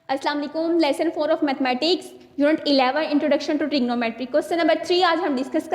अस्सलाम वालेकुम। Lesson 4 of mathematics unit 11 introduction to trigonometry. Question number 3 आज हम डिस्कस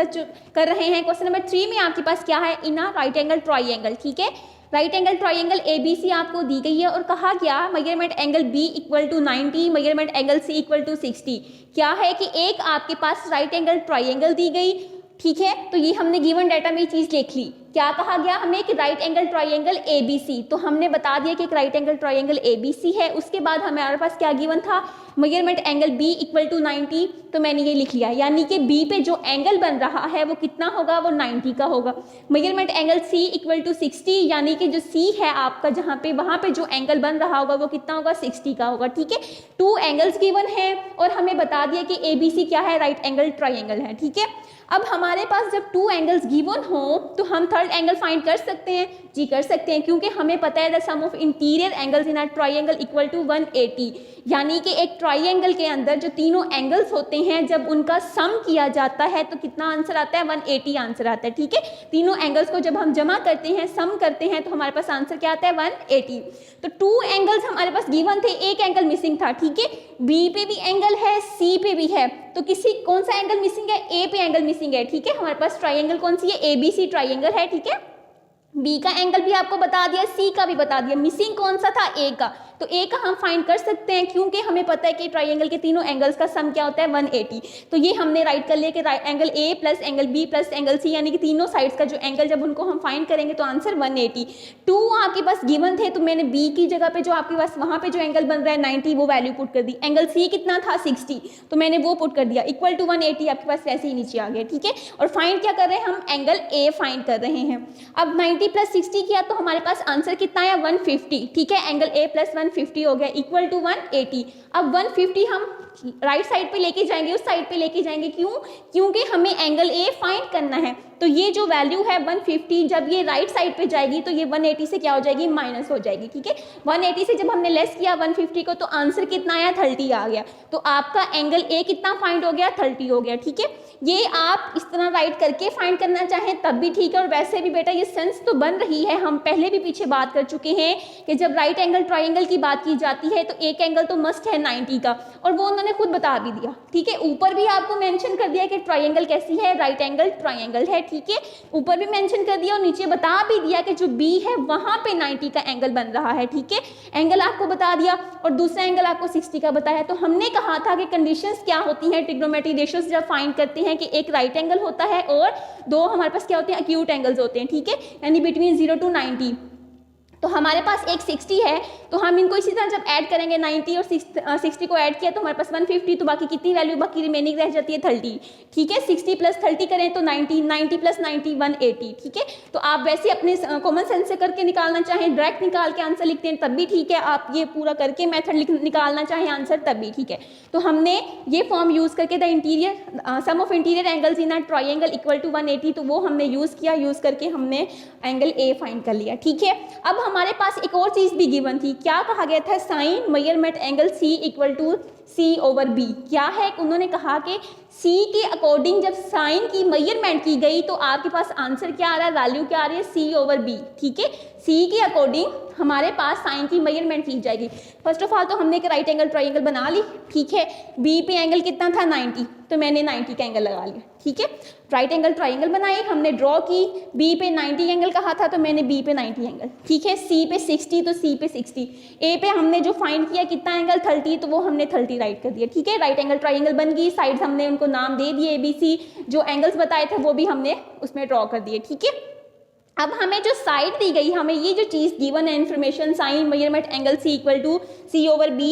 कर रहे हैं। क्वेश्चन नंबर 3 में आपके पास क्या है, इन अ राइट एंगल ट्राइंगल। ठीक है, राइट एंगल ट्राइंगल ABC आपको दी गई है और कहा गया measurement angle B equal to 90, measurement angle C equal to 60। क्या है कि एक आपके पास राइट एंगल ट्राइंगल दी गई, ठीक है, तो ये हमने गिवन डाटा में ये चीज लिख ली। क्या कहा गया हमें कि राइट एंगल ट्राइंगल ABC, तो हमने बता दिया कि एक राइट एंगल ट्राइंगल ABC है। उसके बाद हमारे पास क्या गिवन था, measurement angle B equal to 90, तो मैंने ये लिख लिया, यानी कि B पे जो एंगल बन रहा है वो कितना होगा, वो 90 का होगा। Measurement angle C equal to 60, यानी कि जो C है आपका जहाँ पे, वहाँ पे जो एंगल बन रहा होगा वो कितना होगा, 60 का होगा। ठीक है, 2 एंगल्स गिवन है और हमें बता दिया कि ABC क्या है, राइट एंगल ट्राइंगल है। ठीक है, अब हमारे पास जब 2 एंगल्स गिवन हो तो हम थर्ड एंगल फाइंड कर सकते हैं। जी कर सकते हैं, क्योंकि हमें पता है the sum of interior angles in a triangle equal to 180, यानी कि एक ट्राइंगल के अंदर जो तीनों एंगल्स होते हैं जब उनका सम किया जाता है तो कितना आंसर आता है, 180 आंसर आता है। ठीक है, तीनों एंगल्स को जब हम जमा करते हैं, सम करते हैं, तो हमारे पास आंसर क्या आता है, 180। तो 2 एंगल्स हमारे पास गिवन थे, एक एंगल मिसिंग था। ठीक है, B पे भी एंगल है, C पे भी है, तो किसी कौन सा एंगल मिसिंग है, A पे एंगल मिसिंग है। ठीक है, हमारे पास ट्राइंगल कौन सी है, ABC ट्राइंगल है। ठीक है, B का एंगल भी आपको बता दिया, C का भी बता दिया, मिसिंग कौन सा था, A का, तो A का हम फाइंड कर सकते हैं क्योंकि हमें पता है कि ट्राइंगल के तीनों एंगल्स का सम क्या होता है, 180। तो ये हमने राइट कर लिया कि angle A plus angle B plus angle C, यानी कि तीनों साइड्स का जो एंगल जब उनको हम फाइंड करेंगे तो आंसर 180। 2 आपके पास गिवन थे तो मैंने B की जगह पे जो आपके पास वहां पे जो एंगल बन रहा है 90, वो वैल्यू पुट कर दी। एंगल C कितना था, 60, तो मैंने वो पुट कर दिया, इक्वल टू 180 आपके पास वैसे ही नीचे आ गया। ठीक है, और फाइंड क्या कर रहे हैं हम, एंगल A फाइंड कर रहे हैं। अब 90 प्लस 60 किया तो हमारे पास आंसर कितना आया, 150। ठीक है, एंगल A प्लस 150 हो गया इक्वल टू 180। अब 150 हम राइट साइड पे लेके जाएंगे, उस साइड पे लेके जाएंगे, क्यों, क्योंकि हमें एंगल A फाइंड करना है। तो ये जो वैल्यू है 150 जब ये राइट साइड पे जाएगी तो ये 180 से क्या हो जाएगी, माइनस हो जाएगी। ठीक है, 180 से जब हमने लेस किया 150 को तो आंसर कितना आया, 30 आ गया। तो आपका एंगल A कितना फाइंड हो गया, 30 हो गया। ठीक है, ये आप इस तरह राइट करके फाइंड करना चाहें तब भी ठीक है, और वैसे भी बेटा ये सेंस तो बन रही है, हम पहले भी पीछे बात कर चुके हैं कि जब राइट एंगल ट्राइंगल की बात की जाती है तो एक एंगल तो मस्ट है 90 का, और वो उन्होंने खुद बता भी दिया। ठीक है, ऊपर भी आपको मेंशन कर दिया कि ट्राइंगल कैसी है, राइट एंगल ट्राइंगल है। ठीक है, ऊपर भी मेंशन कर दिया और नीचे बता भी दिया कि जो B है वहां पे 90 का एंगल बन रहा है। ठीक है, एंगल आपको बता दिया और दूसरा एंगल आपको 60 का बताया। तो हमने कहा था कि कंडीशंस क्या होती हैं ट्रिग्नोमेट्री रेशियोज जब फाइंड करते हैं, कि एक राइट एंगल होता है और 2 हमारे पास क्या होते हैं, एक्यूट एंगल्स होते हैं। ठीक है, यानी बिटवीन 0 टू 90। तो हमारे पास एक 60 है, तो हम इनको इसी तरह जब ऐड करेंगे 90 और 60 को ऐड किया तो हमारे पास 150, तो बाकी कितनी वैल्यू बाकी रिमेनिंग रह जाती है, 30। ठीक है, 60 प्लस 30 करें तो 90, 90 प्लस 90 180। ठीक है, तो आप वैसे अपने कॉमन सेंस से करके निकालना चाहें, डायरेक्ट निकाल के आंसर लिखते हैं तब भी ठीक है, आप ये पूरा करके मेथड निकालना चाहें आंसर तब भी ठीक है। तो हमने ये फॉर्म यूज करके the interior sum of interior angles in a triangle equal to 180, तो वो हमने यूज किया, यूज करके हमने एंगल A फाइंड कर लिया। ठीक है, अब हमारे पास एक और चीज भी गिवन थी, क्या कहा गया था, sine measurement angle C equal to C over B। क्या है, उन्होंने कहा कि C के अकॉर्डिंग जब साइन की मेजरमेंट की गई तो आपके पास आंसर क्या आ रहा है, वैल्यू क्या आ रही है, C ओवर B। ठीक है, C के अकॉर्डिंग हमारे पास साइन की मेजरमेंट की जाएगी। फर्स्ट ऑफ ऑल तो हमने एक राइट एंगल ट्राइंगल बना ली। ठीक है, B पे एंगल कितना था, 90, तो मैंने 90 का एंगल लगा लिया। ठीक है, राइट एंगल ट्राइंगल बनाई, हमने ड्रॉ की, B पे 90 एंगल कहा था तो मैंने B पे 90 एंगल। ठीक है, C पे 60 तो C पे 60, A पे हमने जो फाइंड किया कितना एंगल, 30, तो वो हमने 30 राइट कर दिया। ठीक है, राइट एंगल ट्राइंगल बन गई, साइड्स हमने उनको नाम दे दिए ABC, जो एंगल्स बताए थे वो भी हमने उसमें ड्रॉ कर दिए। ठीक है, अब हमें जो साइड दी गई, हमें ये जो चीज गिवन है information, sine measurement angle C equal to C over B,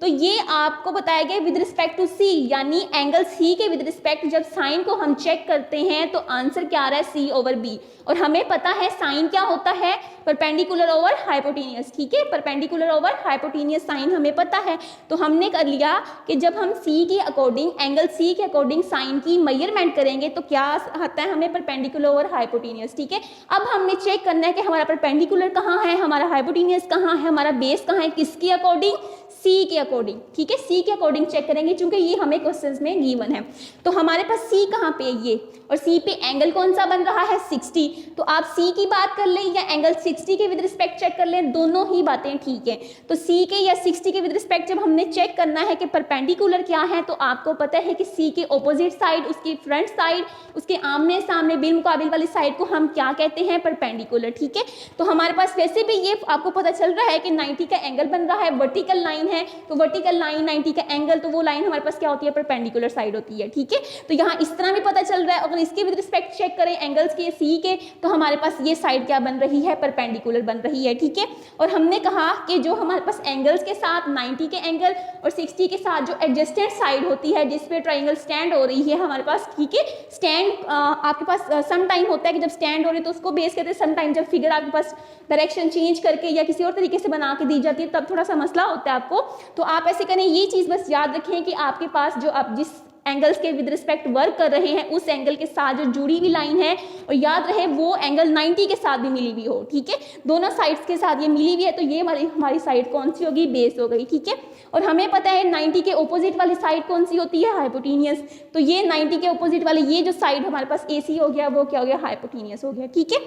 तो ये आपको बताया गया विद रिस्पेक्ट टू C, यानी एंगल C के विद रिस्पेक्ट जब साइन को हम चेक करते हैं तो आंसर क्या आ रहा है, C ओवर B। और हमें पता है साइन क्या होता है, परपेंडिकुलर ओवर हाइपोटेनियस। ठीक है, परपेंडिकुलर ओवर हाइपोटेनियस साइन हमें पता है, तो हमने कर लिया कि जब हम C के अकॉर्डिंग, एंगल C के अकॉर्डिंग साइन की मेजरमेंट करेंगे तो क्या आता है हमें, परपेंडिकुलर ओवर हाइपोटेनियस। ठीक है, अब हमने चेक करना है कि हमारा परपेंडिकुलर कहाँ है, हमारा हाइपोटेन्यूज कहाँ है, हमारा बेस कहाँ है, किसके अकॉर्डिंग, सी के अकॉर्डिंग, ठीक है, सी के अकॉर्डिंग चेक करेंगे क्योंकि ये हमें क्वेश्चंस में गिवन है। तो हमारे पास सी कहाँ पे है, ये, और सी पे एंगल कौन सा बन रहा है, 60। तो आप सी की बात कर लें या एंगल 60 के विद रिस्पेक्ट चेक कर लें, दोनों ही बातें ठीक है। तो सी के या 60 के विद रिस्पेक्ट जब हमने चेक करना है कि परपेंडिकुलर क्या है, तो आपको पता है कि सी के ऑपोजिट साइड, उसकी फ्रंट साइड, उसके आमने सामने बिलमुकाबिल वाली साइड को हम क्या कहते हैं, परपेंडिकुलर, ठीक है। तो हमारे पास वैसे भी ये आपको पता चल रहा है कि 90 का एंगल बन रहा है, वर्टिकल लाइन है, तो वर्टिकल लाइन 90 का एंगल, तो वो लाइन हमारे पास क्या होती है, परपेंडिकुलर साइड होती है, ठीक है। तो यहाँ इस तरह भी पता चल रहा है। अगर इसके विद रिस्पेक्ट चेक करें एंगल्स के सी के, तो हमारे पास ये साइड क्या बन रही है, परपेंडिकुलर बन रही है, ठीक है। और हमने कहा कि जो हमारे पास एंगल्स के साथ 90 के एंगल और 60 के साथ जो एडजस्टेड साइड होती है जिसपे ट्राइंगल स्टैंड हो रही है हमारे पास, ठीक है। स्टैंड आपके पास सम टाइम होता है कि जब स्टैंड हो रही है तो उसको बेस कहते हैं, सम टाइम जब फिगर आपके पास डायरेक्शन चेंज करके या किसी और तरीके से बना के दी जाती है तब थोड़ा सा मसला होता है आपको। तो आप ऐसे करें, ये चीज़ बस याद रखें कि आपके पास जो आप जिस एंगल्स के विद रिस्पेक्ट वर्क कर रहे हैं उस एंगल के साथ जो जुड़ी हुई लाइन है, और याद रहे वो एंगल 90 के साथ भी मिली हुई हो, ठीक है। दोनों साइड्स के साथ ये मिली हुई है, तो ये हमारी साइड कौन सी होगी, बेस हो गई, ठीक है। और हमें पता है 90 के ऑपोजिट वाली साइड कौन सी होती है, हाइपोटेनियस। तो ये 90 के ऑपोजिट वाली ये जो साइड हमारे पास AC हो गया, वो क्या हो गया, हाइपोटेनियस हो गया, ठीक है।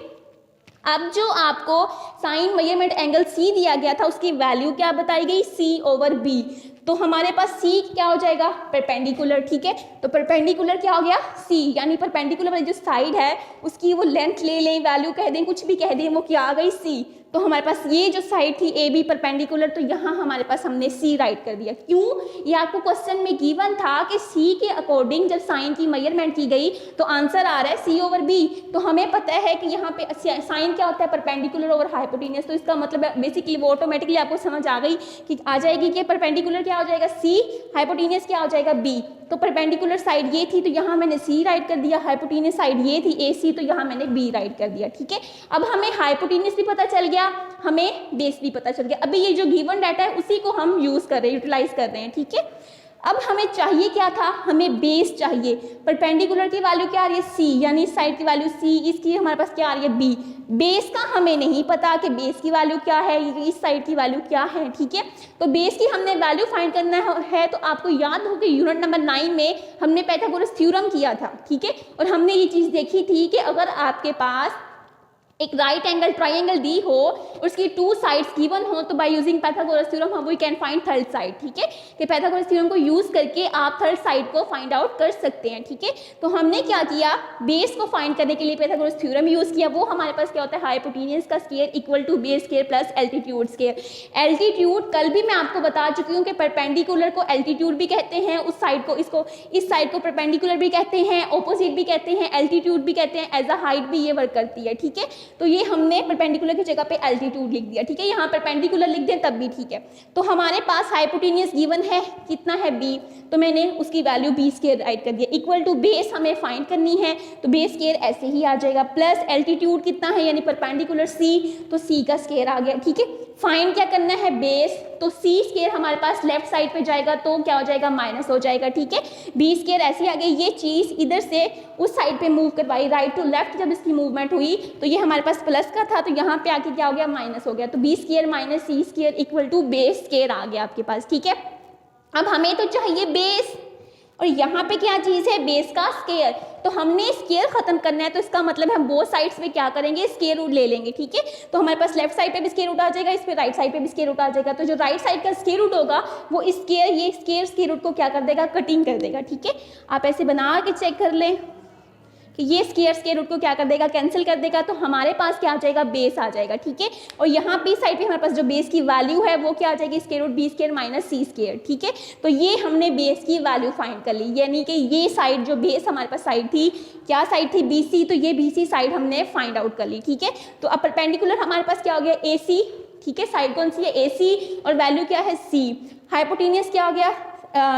अब जो आपको साइन मेजरमेंट एंगल C दिया गया था उसकी वैल्यू क्या बताई गई, C/B। तो हमारे पास C क्या हो जाएगा, परपेंडिकुलर, ठीक है। तो परपेंडिकुलर क्या हो गया, C, यानी परपेंडिकुलर वाली जो साइड है उसकी वो लेंथ ले लें, वैल्यू कह दें, कुछ भी कह दें, वो क्या आ गई, C। तो हमारे पास ये जो साइड थी AB परपेंडिकुलर, तो यहाँ हमारे पास हमने C राइट कर दिया। क्यों, ये आपको क्वेश्चन में गिवन था कि C के अकॉर्डिंग जब साइन की मेजरमेंट की गई तो आंसर आ रहा है C/B। तो हमें पता है कि यहाँ पे साइन क्या होता है, परपेंडिकुलर ओवर हाइपोटेनियस। तो इसका मतलब बेसिकली वो ऑटोमेटिकली आपको समझ आ गई कि आ जाएगी कि परपेंडिकुलर क्या हो जाएगा, C, हाइपोटेनियस क्या हो जाएगा, B। तो परपेंडिकुलर साइड ये थी तो यहाँ मैंने C राइट कर दिया, हाइपोटेनियस साइड ये थी AC, तो यहाँ मैंने B राइट कर दिया, ठीक है। अब हमें हाइपोटेनियस भी पता चल गया, हमें बेस भी पता चल गया। अभी ये जो गिवन डाटा है उसी को हम यूज कर रहे हैं, यूटिलाइज कर रहे हैं, ठीक है। अब हमें चाहिए क्या था, हमें बेस चाहिए। परपेंडिकुलर की वैल्यू क्या आ रही है, C, यानी इस साइड की वैल्यू C, इसकी हमारे पास क्या आ रही है, B। बेस का हमें नहीं पता कि बेस की वैल्यू क्या है, इस साइड की वैल्यू क्या है, ठीक है। तो बेस की हमने वैल्यू फाइंड करना है। तो आपको याद हो कि यूनिट नंबर 9 में हमने पाइथागोरस थ्योरम किया था, ठीक है। और हमने ये चीज़ देखी थी कि अगर आपके पास एक राइट एंगल ट्राइंगल दी हो, उसकी 2 साइड्स गिवन हो, तो बाय यूजिंग पाइथागोरस थ्योरम हम we can find third side, ठीक है। कि पाइथागोरस थ्योरम को यूज करके आप थर्ड साइड को फाइंड आउट कर सकते हैं, ठीक है। तो हमने क्या किया, बेस को फाइंड करने के लिए पाइथागोरस थ्योरम यूज किया। वो हमारे पास क्या होता है, हाइपोटेनियस का square equal to base square plus altitude square. Altitude कल भी मैं आपको बता चुकी हूँ कि परपेंडिकुलर को एल्टीट्यूड भी कहते हैं, उस साइड को इस साइड को परपेंडिकुलर भी कहते हैं, ऑपोजिट भी कहते हैं, एल्टीट्यूड भी कहते हैं, एज अ हाइट भी ये वर्क करती है, ठीक है। तो ये हमने परपेंडिकुलर की जगह पे एल्टीट्यूड लिख दिया, ठीक है। यहाँ परपेंडिकुलर लिख दें तब भी ठीक है। तो हमारे पास हाइपोटेनियस गिवन है, कितना है, B। तो मैंने उसकी वैल्यू B स्क्वायर राइट कर दिया, इक्वल टू बेस हमें फाइंड करनी है, तो बेस स्क्वायर ऐसे ही आ जाएगा, प्लस एल्टीट्यूड कितना है, यानी परपेंडिकुलर C, तो C का स्क्वायर आ गया, ठीक है। फाइंड क्या करना है, बेस, तो C स्क्वायर हमारे पास लेफ्ट साइड पे जाएगा तो क्या हो जाएगा, माइनस हो जाएगा, ठीक है। B स्क्वायर ऐसे आ गई, ये चीज इधर से उस साइड पे मूव करवाई, राइट टू लेफ्ट जब इसकी मूवमेंट हुई तो ये हमारे पास प्लस का था, तो यहाँ पे आके क्या हो गया, माइनस हो गया। तो B square minus C square equal to base square आ गया आपके पास, ठीक है। अब हमें तो चाहिए बेस, और यहाँ पे क्या चीज है, बेस का स्क्वायर। तो हमने स्क्वायर खत्म करना है, तो इसका मतलब हम बोथ साइड्स पे क्या करेंगे, स्क्वायर रूट ले लेंगे, ठीक है। तो हमारे पास लेफ्ट साइड पे भी स्क्वायर रूट आ जाएगा, इस पे राइट साइड पे भी स्क्वायर रूट आ जाएगा। तो जो राइट साइड का स्क्वायर रूट होगा वो ये स्क्वायर रूट को क्या कर देगा, कटिंग कर देगा, ठीक है। आप ऐसे बना के चेक कर लें कि ये स्क्वायर रूट को क्या कर देगा, कैंसिल कर देगा। तो हमारे पास क्या आ जाएगा, बेस आ जाएगा, ठीक है। और यहाँ बी साइड पे हमारे पास जो बेस की वैल्यू है वो क्या आ जाएगी, square root B square minus C square, ठीक है। तो ये हमने बेस की वैल्यू फाइंड कर ली, यानी कि ये साइड जो बेस हमारे पास साइड थी, क्या साइड थी, BC, तो ये BC साइड हमने फाइंड आउट कर ली, ठीक है। तो अब परपेंडिकुलर हमारे पास क्या हो गया, AC, ठीक है। साइड कौन सी है, AC, और वैल्यू क्या है, C। हाइपोटेनियस क्या हो गया,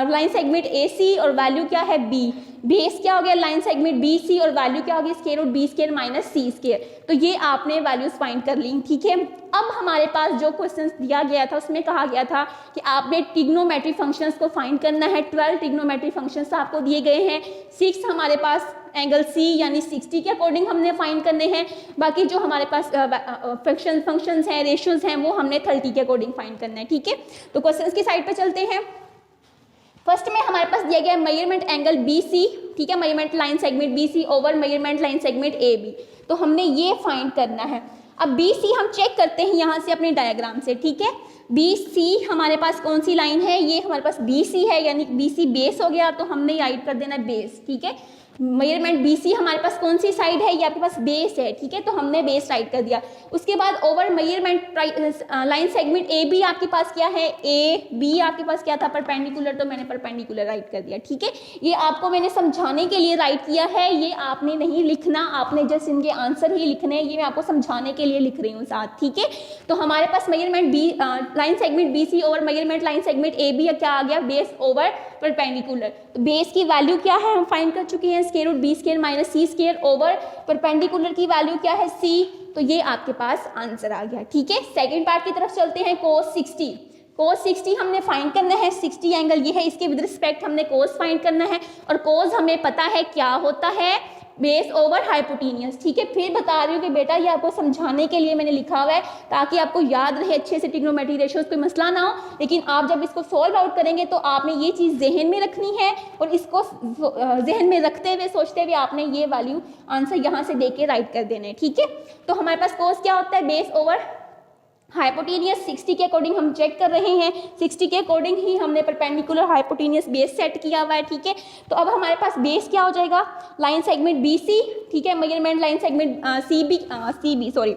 लाइन सेगमेंट ए सी और वैल्यू क्या है बी, बेस क्या हो गया लाइन सेगमेंट बी सी और वैल्यू क्या होगी square root B square minus C square. तो ये आपने वैल्यूज फाइंड कर ली, ठीक है। अब हमारे पास जो क्वेश्चंस दिया गया था उसमें कहा गया था कि आपने ट्रिग्नोमेट्री फंक्शंस को फाइंड करना है। 12 ट्रिग्नोमेट्री फंक्शंस आपको दिए गए हैं, 6 हमारे पास एंगल सी यानी 60 के अकॉर्डिंग हमने फाइंड करने हैं, बाकी जो हमारे पास फंक्शंस हैं रेशियोज हैं वो हमने 30 के अकॉर्डिंग फाइंड करना है, ठीक है। तो क्वेश्चंस की साइड पे चलते हैं। फर्स्ट में हमारे पास दिया गया मेजरमेंट एंगल बी सी, ठीक है, measurement line segment B C over measurement line segment A B, तो हमने ये फाइंड करना है। अब बी सी हम चेक करते हैं यहाँ से अपने डायग्राम से, ठीक है। बी सी हमारे पास कौन सी लाइन है, ये हमारे पास बी सी है, यानी बी सी बेस हो गया, तो हमने राइट कर देना बेस, ठीक है। मेजरमेंट बी सी हमारे पास कौन सी साइड है, ये आपके पास बेस है, ठीक है, तो हमने बेस राइट कर दिया। उसके बाद over measurement line segment A B आपके पास क्या है, ए बी आपके पास क्या था परपेंडिकुलर, तो मैंने परपेंडिकुलर राइट कर दिया, ठीक है। ये आपको मैंने समझाने के लिए राइट किया है, ये आपने नहीं लिखना, आपने जस्ट इनके आंसर ही लिखने हैं, ये मैं आपको समझाने के लिए लिख रही हूँ साथ, ठीक है। तो हमारे पास measurement B line segment B C over measurement line segment A B क्या आ गया, बेस ओवर परपेंडिकुलर। तो बेस की वैल्यू क्या है हम फाइंड कर चुके हैं, square root B square minus C square over perpendicular की वैल्यू क्या है सी, तो ये आपके पास आंसर आ गया, ठीक है। सेकंड पार्ट की तरफ चलते हैं। cos 60, cos 60 हमने फाइंड करना है, 60 एंगल ये है, इसके विद रिस्पेक्ट हमने cos फाइंड करना है, और cos हमें पता है क्या होता है, बेस ओवर हाइपोटेनियस, ठीक है। फिर बता रही हूँ कि बेटा ये आपको समझाने के लिए मैंने लिखा हुआ है ताकि आपको याद रहे अच्छे से ट्रिग्नोमेट्री रेशियोज, कोई मसला ना हो। लेकिन आप जब इसको सॉल्व आउट करेंगे तो आपने ये चीज़ जहन में रखनी है, और इसको जहन में रखते हुए सोचते हुए आपने ये वैल्यू आंसर यहाँ से दे के राइट कर देना है, ठीक है। तो हमारे पास कोस क्या होता है, बेस ओवर हाइपोटेनियस। 60 के अकॉर्डिंग हम चेक कर रहे हैं, 60 के अकॉर्डिंग ही हमने परपेंडिकुलर हाइपोटेनियस बेस सेट किया हुआ है, ठीक है। तो अब हमारे पास बेस क्या हो जाएगा, लाइन सेगमेंट बी सी, ठीक है, measurement line segment C B sorry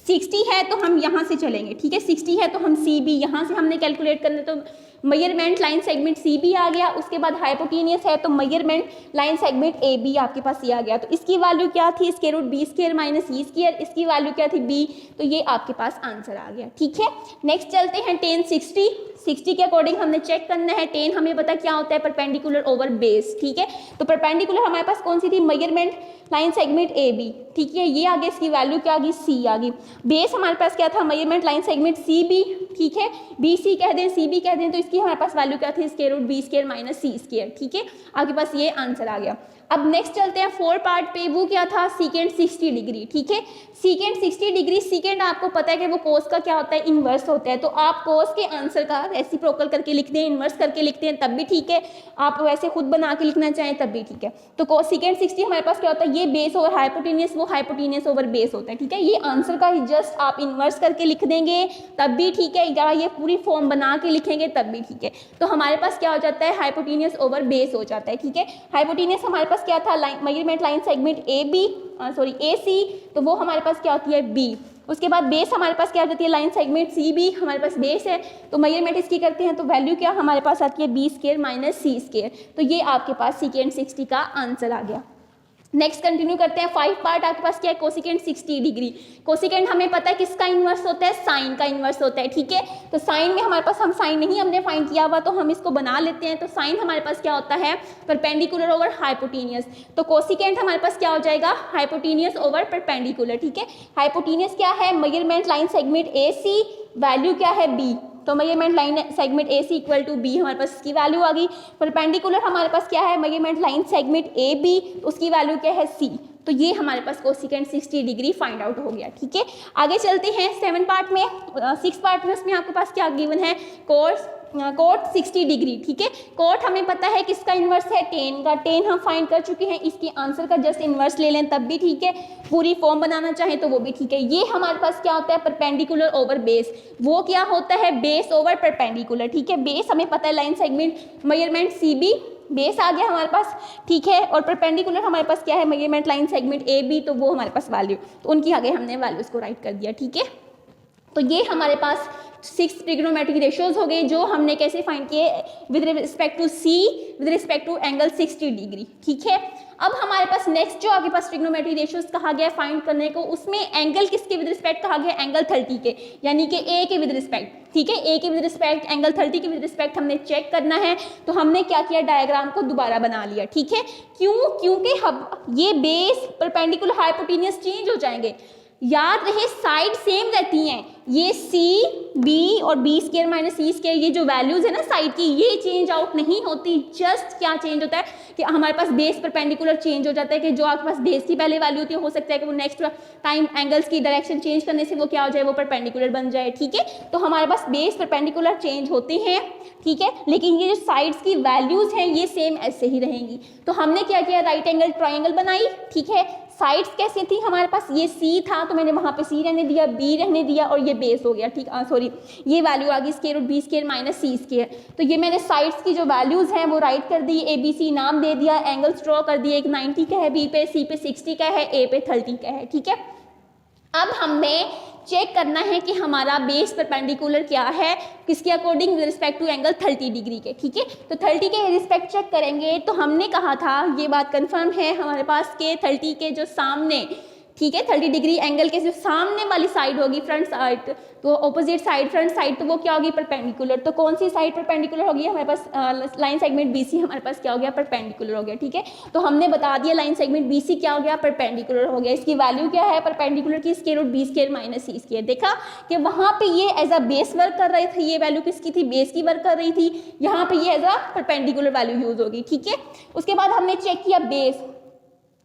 60 है तो हम यहाँ से चलेंगे, ठीक है, 60 है तो हम सी बी यहाँ से हमने कैलकुलेट करना, तो measurement line segment C B आ गया। उसके बाद हाइपोटेनियस है तो measurement line segment A B आपके पास ये आ गया। तो इसकी वैल्यू क्या थी, square root B square minus C square, इसकी वैल्यू क्या थी बी, तो ये आपके पास आंसर आ गया, ठीक है। नेक्स्ट चलते हैं tan 60, 60 के अकॉर्डिंग हमने चेक करना है, tan हमें पता क्या होता है परपेंडिकुलर ओवर बेस, ठीक है। तो परपेंडिकुलर हमारे पास कौन सी थी, measurement line segment A B, ठीक है, ये आगे इसकी वैल्यू क्या आ गई, सी आ गई। बेस हमारे पास क्या था, measurement line segment C B, ठीक है, बी सी कह दें सी बी कह दें, तो इसकी हमारे पास वैल्यू क्या थी, square root B square minus C square, ठीक है, आपके पास ये आंसर आ गया। अब नेक्स्ट चलते हैं 4 पार्ट पे, वो क्या था, सीकेंड 60 डिग्री, ठीक है। सीकेंड 60 डिग्री, सीकेंड आपको पता है कि वो कोस का क्या होता है, इन्वर्स होता है, तो आप कोस के आंसर का रेसिप्रोकल करके लिखते हैं, इन्वर्स करके लिखते हैं तब भी ठीक है, आप वैसे खुद बना के लिखना चाहें तब भी ठीक है। तो सीकेंड 60 हमारे पास क्या होता है, ये बेस ओवर हाइपोटेनियस, वो हाइपोटेनियस ओवर बेस होता है, ठीक है। ये आंसर का जस्ट आप इन्वर्स करके लिख देंगे तब भी ठीक है, या ये पूरी फॉर्म बना के लिखेंगे तब भी ठीक है। तो हमारे पास क्या हो जाता है, हाइपोटेनियस ओवर बेस हो जाता है, ठीक है। हाइपोटेनियस हमारे पास क्या था, measurement line segment A B sorry A C, तो वो हमारे पास क्या होती है बी। उसके बाद बेस हमारे पास क्या जाती है, लाइन सेगमेंट सी बी, हमारे पास बेस है तो मेजरमेंट इसकी करते हैं तो वैल्यू क्या हमारे पास आती है, B square minus C square, तो ये आपके पास सीकेंड 60 का आंसर आ गया। नेक्स्ट कंटिन्यू करते हैं। 5 पार्ट आपके पास क्या है, कोसिकेंड 60 डिग्री। कोसिकेंड हमें पता है किसका इन्वर्स होता है, साइन का इन्वर्स होता है, ठीक है। तो साइन में हमारे पास, हम साइन नहीं हमने फाइंड किया हुआ तो हम इसको बना लेते हैं। तो साइन हमारे पास क्या होता है, परपेंडिकुलर ओवर हाइपोटेनियस, तो कोसिकेंड हमारे पास क्या हो जाएगा, हाइपोटेनियस ओवर परपेंडिकुलर, ठीक है। हाइपोटेनियस क्या है, measurement line segment A C, value क्या है बी, तो measurement line segment A C equal to B, हमारे पास इसकी वैल्यू आ गई। परपेंडिकुलर हमारे पास क्या है, measurement line segment A B, उसकी वैल्यू क्या है सी, तो ये हमारे पास कोसिकेंड 60 डिग्री फाइंड आउट हो गया, ठीक है। आगे चलते हैं 7 पार्ट में, 6 पार्ट में उसमें आपके पास क्या गिवन है, कोट 60 डिग्री, ठीक है। कोट हमें पता है किसका इन्वर्स है, टेन का, टेन हम फाइंड कर चुके हैं, इसकी आंसर का जस्ट इन्वर्स ले लें तब भी ठीक है, पूरी फॉर्म बनाना चाहें तो वो भी ठीक है। ये हमारे पास क्या होता है, परपेंडिकुलर ओवर बेस, वो क्या होता है, बेस ओवर परपेंडिकुलर, ठीक है। बेस हमें पता है line segment measurement C B, base आ गया हमारे पास, ठीक है। और परपेंडिकुलर हमारे पास क्या है, measurement line segment A B, तो वो हमारे पास वैल्यू, तो उनकी आगे हमने वैल्यूज को राइट कर दिया, ठीक है। तो ये हमारे पास 6 ट्रिग्नोमेट्रिक रेशियोज हो गए जो हमने कैसे फाइंड किए with respect to C with respect to angle 60 degree. ठीक है, अब हमारे पास नेक्स्ट जो आपके पास ट्रिग्नोमेट्रिक रेशियोज कहा गया फाइंड करने को, उसमें एंगल किसके विद रिस्पेक्ट कहा गया, एंगल 30 के, यानी कि ए के विद रिस्पेक्ट। ठीक है, ए के विद रिस्पेक्ट एंगल 30 के विद रिस्पेक्ट हमने चेक करना है। तो हमने क्या किया, डायग्राम को दोबारा बना लिया। ठीक है, क्यों, क्योंकि हम ये बेस परपेंडिकुलर हाइपोटेन्यूज चेंज हो जाएंगे। याद रहे साइड सेम रहती हैं, ये सी बी और B square minus C square, ये जो वैल्यूज है ना साइड की, ये चेंज आउट नहीं होती। जस्ट क्या चेंज होता है कि हमारे पास बेस परपेंडिकुलर चेंज हो जाता है, कि जो आपके पास बेस की पहले वैल्यू होती है, हो सकता है कि वो नेक्स्ट टाइम एंगल्स की डायरेक्शन चेंज करने से वो क्या हो जाए, वो परपेंडिकुलर बन जाए। ठीक है, तो हमारे पास बेस परपेंडिकुलर चेंज होते हैं। ठीक है, लेकिन ये जो साइड्स की वैल्यूज हैं ये सेम ऐसे ही रहेंगी। तो हमने क्या किया, राइट एंगल ट्राइंगल बनाई। ठीक है, साइड्स कैसी थी हमारे पास, ये सी था तो मैंने वहां पे सी रहने दिया, बी रहने दिया और ये बेस हो गया। ठीक, सॉरी ये वैल्यू आ गई square root B square minus C square. तो ये मैंने साइड्स की जो वैल्यूज हैं वो राइट कर दी, ए बी सी नाम दे दिया, एंगल्स ड्रॉ कर दिए, एक 90 का है बी पे, सी पे 60 का है, ए पे 30 का है। ठीक है, अब हमने चेक करना है कि हमारा बेस परपेंडिकुलर क्या है, किसके according with respect to angle 30 degree के। ठीक है, तो 30 के रिस्पेक्ट चेक करेंगे। तो हमने कहा था, ये बात कंफर्म है हमारे पास के 30 के जो सामने, ठीक है 30 डिग्री एंगल के जो सामने वाली साइड होगी, फ्रंट साइड, तो ऑपोजिट साइड फ्रंट साइड, तो वो क्या होगी, परपेंडिकुलर। तो कौन सी साइड परपेंडिकुलर होगी, हमारे पास लाइन सेगमेंट बीसी हमारे पास क्या हो गया, परपेंडिकुलर हो गया। ठीक है, तो हमने बता दिया लाइन सेगमेंट बीसी क्या हो गया, परपेंडिकुलर हो गया। इसकी वैल्यू क्या है परपेंडिकुलर की, square root B square minus C square. देखा कि वहां पे ये एज अ बेस वर्क कर रही थी, ये वैल्यू किसकी थी, बेस की वर्क कर रही थी, यहाँ पे ये as a perpendicular value use होगी। ठीक है, उसके बाद हमने चेक किया बेस,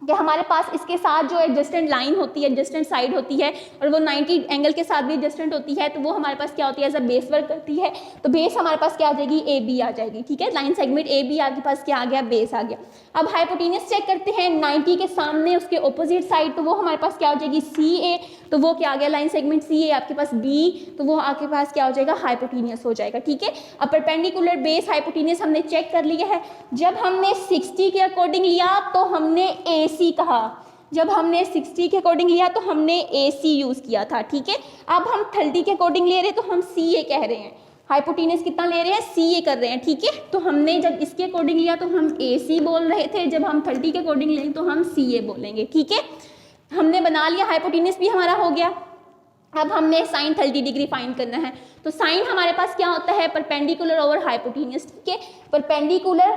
कि हमारे पास इसके साथ जो एडजस्टेंट लाइन होती है, एडजस्टेंट साइड होती है, और वो 90 एंगल के साथ भी एडजस्टेंट होती है, तो वो हमारे पास क्या होती है, एज अ बेस वर्क करती है। तो बेस हमारे पास क्या आ जाएगी, ए बी आ जाएगी। ठीक है, लाइन सेगमेंट ए बी आपके पास क्या आ गया, बेस आ गया। अब हाइपोटेन्यूज चेक करते हैं, 90 के सामने उसके ऑपोजिट साइड, तो वो हमारे पास क्या हो जाएगी, सी ए, तो वो क्या आ गया, लाइन सेगमेंट सी ए आपके पास बी, तो वो आपके पास क्या हो जाएगा, हाइपोटेन्यूज हो जाएगा। ठीक है, अब परपेंडिकुलर बेस हाइपोटेन्यूज हमने चेक कर लिया है। जब हमने 60 के अकॉर्डिंग लिया तो हमने ए सी कहा, जब हमने 60 के अकॉर्डिंग लिया तो हमने ए सी यूज किया था। ठीक है, अब हम 30 के अकॉर्डिंग ले रहे हैं तो हम सी ए कह रहे हैं, हाइपोटेन्यूज कितना ले रहे हैं, सी ए कर रहे हैं। ठीक है, तो हमने जब इसके अकॉर्डिंग लिया तो हम ए सी बोल रहे थे, जब हम 30 के अकॉर्डिंग लेंगे तो हम सी ए बोलेंगे। ठीक है, हमने बना लिया, हाइपोटेन्यूज भी हमारा हो गया। अब हमने साइन 30 डिग्री फाइंड करना है। तो साइन हमारे पास क्या होता है, परपेंडिकुलर ओवर हाइपोटेन्यूज। ठीक है, परपेंडिकुलर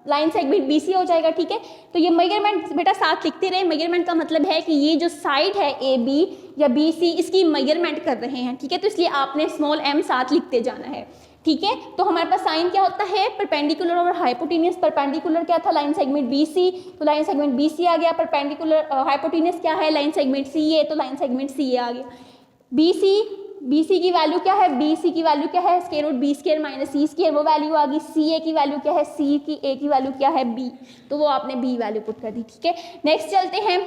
लाइन सेगमेंट बीसी हो जाएगा। ठीक है, तो ये मेजरमेंट बेटा साथ लिखते रहे। मेजरमेंट का मतलब है कि ये जो साइड है ए बी या बी सी, इसकी मेजरमेंट कर रहे हैं। ठीक है, तो इसलिए आपने स्मॉल एम साथ लिखते जाना है। ठीक है, तो हमारे पास साइन क्या होता है, परपेंडिकुलर और हाइपोटेन्यूज। परपेंडिकुलर क्या था, लाइन सेगमेंट बीसी, तो लाइन सेगमेंट बीसी आ गया। परपेंडिकुलर हाइपोटेन्यूज क्या है, लाइन सेगमेंट सी ए, तो लाइन सेगमेंट सी ए आ गया। बीसी की वैल्यू क्या है, बीसी की वैल्यू क्या है, square root B square minus C square, वो वैल्यू आ गई। सी ए की वैल्यू क्या है, सी की ए की वैल्यू क्या है, बी, तो वो आपने बी वैल्यू पुट कर दी। ठीक है, नेक्स्ट चलते हैं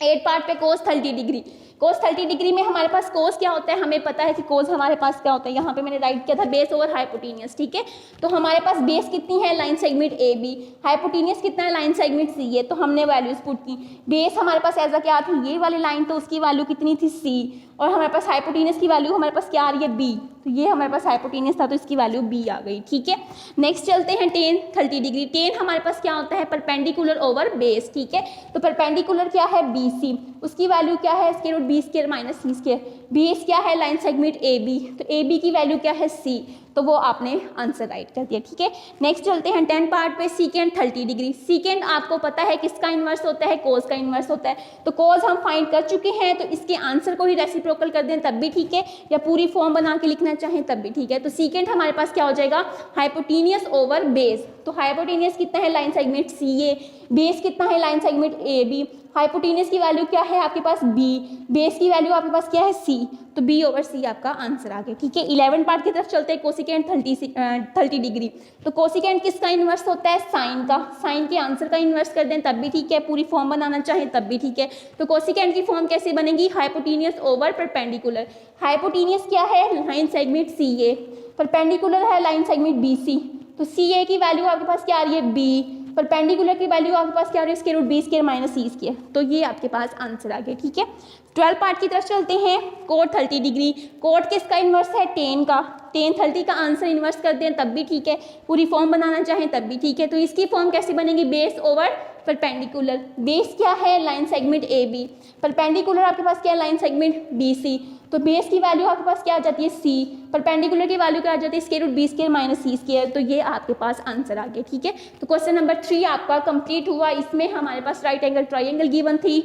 8 पार्ट पे, कोस 30 डिग्री। कोस 30 डिग्री में हमारे पास कोस क्या होता है, हमें पता है कि कोस हमारे पास क्या होता है, यहाँ पे मैंने राइट किया था बेस ओवर हाइपोटेन्यूज। ठीक है, तो हमारे पास बेस कितनी है, line segment A B, hypotenuse कितना है, लाइन सेगमेंट सी ए, तो हमने वैल्यूज पुट की। बेस हमारे पास ऐसा क्या थी, ये वाली लाइन, तो उसकी वैल्यू कितनी थी, सी, और हमारे पास हाइपोटेन्यूज की वैल्यू हमारे पास क्या आ रही है, बी, तो ये हमारे पास हाइपोटेन्यूज था तो इसकी वैल्यू बी आ गई। ठीक है, नेक्स्ट चलते हैं टेन 30 डिग्री। टेन हमारे पास क्या होता है, परपेंडिकुलर ओवर बेस। ठीक है, तो परपेंडिकुलर क्या है, बी सी, उसकी वैल्यू क्या है, square root B square minus C square. Base क्या है, लाइन सेगमेंट ए बी, तो ए बी की वैल्यू क्या है, सी, तो वो आपने आंसर राइट कर दिया। ठीक है, नेक्स्ट चलते हैं 10 पार्ट पे, सीकेंड 30 डिग्री। सीकेंड आपको पता है किसका इन्वर्स होता है, कोस का इन्वर्स होता है। तो कोस हम फाइंड कर चुके हैं, तो इसके आंसर को ही रेसिप्रोकल कर दें तब भी ठीक है, या पूरी फॉर्म बना के लिखना चाहें तब भी ठीक है। तो सीकेंड हमारे पास क्या हो जाएगा, हाइपोटेन्यूज ओवर बेस। तो हाइपोटेन्यूज कितना है, line segment C A, base कितना है, line segment A B, hypotenuse की वैल्यू क्या है आपके पास, बी, बेस की वैल्यू आपके पास क्या है, सी, तो बी ओवर सी आपका आंसर आ गया। ठीक है, 11 पार्ट की तरफ चलते हैं, कोसिकेंड 30 डिग्री। तो कोसिकेंड किसका इन्वर्स होता है, साइन का। साइन के आंसर का इन्वर्स कर दें तब भी ठीक है, पूरी फॉर्म बनाना चाहें तब भी ठीक है। तो कोसिकेंड की फॉर्म कैसे बनेगी, हाइपोटेन्यूज ओवर परपेंडिकुलर। हाइपोटेन्यूज क्या है, लाइन सेगमेंट सी ए, परपेंडिकुलर है लाइन सेगमेंट बी सी, तो सी ए की वैल्यू आपके पास क्या आ रही है, बी, परपेंडिकुलर की वैल्यू आपके पास क्या आ रही है, square root B square minus C square. तो ये आपके पास आंसर आ गया, ठीक है। 12 पार्ट की तरफ चलते हैं। कोट 30 डिग्री, कोट किसका इन्वर्स है, टेन का। टेन 30 का आंसर इन्वर्स कर दें तब भी ठीक है, पूरी फॉर्म बनाना चाहें तब भी ठीक है। तो इसकी फॉर्म कैसे बनेगी, बेस ओवर परपेंडिकुलर। बेस क्या है, line segment A B, perpendicular आपके पास क्या है, लाइन सेगमेंट बी सी। तो बेस की वैल्यू आपके पास क्या आ जाती है, सी, परपेंडिकुलर की वैल्यू क्या आ जाती है, square root B square minus C square. तो ये आपके पास आंसर आ गया, ठीक है। तो क्वेश्चन नंबर 3 आपका कंप्लीट हुआ। इसमें हमारे पास राइट एंगल ट्राइंगल गिवन थी,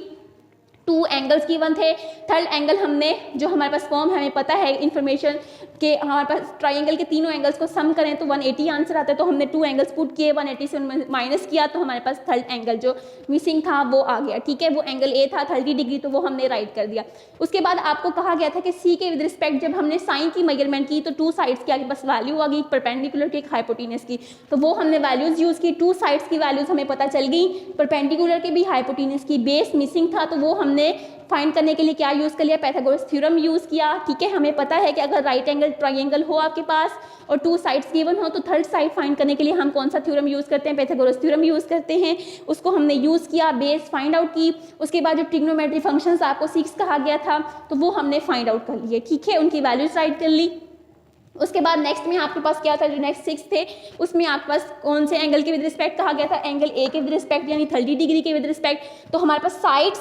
2 एंगल्स गिवन थे। थर्ड एंगल हमने, जो हमारे पास फॉर्म हमें पता है इन्फॉर्मेशन के, हमारे पास ट्राइंगल के तीनों एंगल्स को सम करें तो 180 आंसर आता है। तो हमने 2 एंगल्स पुट किए, 180 से माइनस किया तो हमारे पास थर्ड एंगल जो मिसिंग था वो आ गया, ठीक है। वो एंगल ए था 30 डिग्री, तो वो हमने राइट कर दिया। उसके बाद आपको कहा गया था कि सी के विद रिस्पेक्ट जब हमने साइन की मेजरमेंट की तो 2 साइड्स की आपके पास वैल्यू आ गई, परपेंडिकुलर की, एक हाइपोटेनस की। तो वो हमने वैल्यूज यूज की, 2 साइड्स की वैल्यूज हमें पता चल गई, परपेंडिकुलर की भी हाइपोटेनस की। बेस मिसिंग था तो वो हमने फाइंड करने के लिए क्या यूज कर लिया, पाइथागोरस थ्योरम यूज किया, ठीक है। हमें पता है कि अगर राइट एंगल ट्राइंगल हो आपके पास और 2 साइड्स गिवन हो तो थर्ड साइड फाइंड करने के लिए हम कौन सा थ्योरम यूज करते हैं, पाइथागोरस थ्योरम यूज करते हैं। उसको हमने यूज किया, बेस फाइंड आउट की। उसके बाद जो ट्रिग्नोमेट्री फंक्शंस आपको 6 कहा गया था तो वो हमने फाइंड आउट कर लिए, ठीक है, उनकी वैल्यूज राइट कर ली। उसके बाद नेक्स्ट में आपके पास क्या था, जो नेक्स्ट 6 थे उसमें आपके पास कौन से एंगल के विद रिस्पेक्ट कहा गया था, एंगल ए के विद रिस्पेक्ट यानी 30 डिग्री के विद रिस्पेक्ट। तो हमारे पास साइड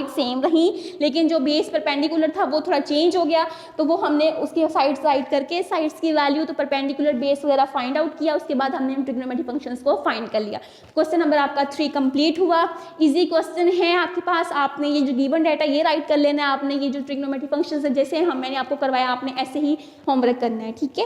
सेम रही, लेकिन जो बेस परपेंडिकुलर था वो थोड़ा चेंज हो गया, तो वो हमने उसके साइड्स राइट करके साइड्स की वैल्यू तो परपेंडिकुलर बेस वगैरह फाइंड आउट किया। उसके बाद हमने ट्रिग्नोमेट्री फंक्शंस को फाइंड कर लिया। क्वेश्चन नंबर आपका 3 कंप्लीट हुआ। इजी क्वेश्चन है आपके पास, आपने ये जो गिवन डाटा ये राइट कर लेना है, आपने ये जो ट्रिग्नोमेट्री फंक्शंस है जैसे मैंने आपको करवाया आपने ऐसे ही होमवर्क करना है, ठीक है।